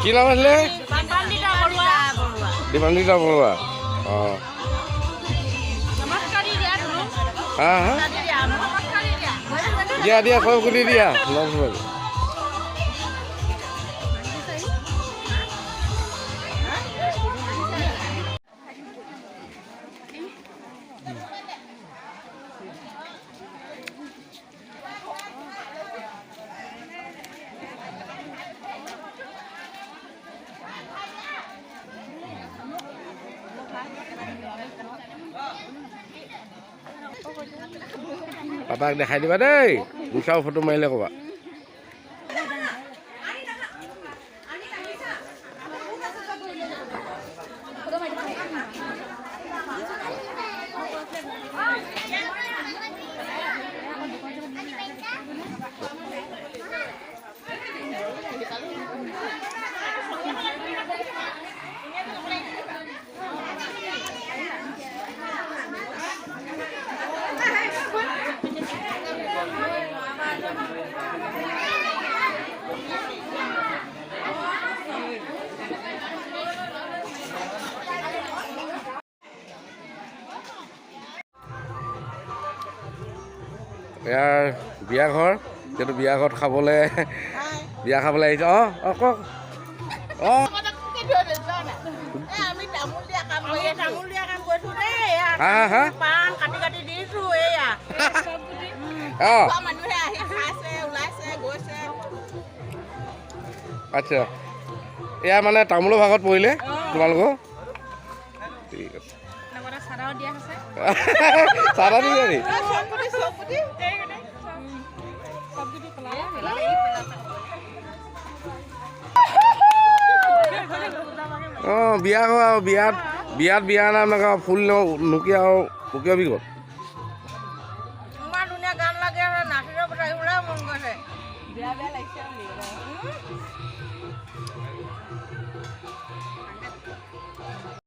কি নাম আছিলে? দীপান্বিতা বৰুৱা। অঁ হা হা দিয়া দিয়া চব সুধি দিয়া নমস্কাৰ। পাপাক দেখাই দিবা দেই, মুখাও ফটো মাৰিলে ক'বা। ইয়াৰ বিয়া ঘৰ, যিহেতু বিয়া ঘৰত খাবলৈ বিয়া খাবলৈ আহিছে। অঁ অঁ কওক। অঁ হা হা অঁ আচ্ছা, এয়া মানে তামোলৰ ভাগত পৰিলে তোমালোকৰ? ঠিক আছে। চাদা দিছে নি? অঁ বিয়া হয় আৰু বিয়াত বিয়াত বিয়া নাম নাগা ফুল নুকি আৰু পুকিয়া বিগত। ইমান ধুনীয়া গান লাগে নাচিব পাৰিবলৈ মন গৈছে। বেয়া বেয়া লাগিছে।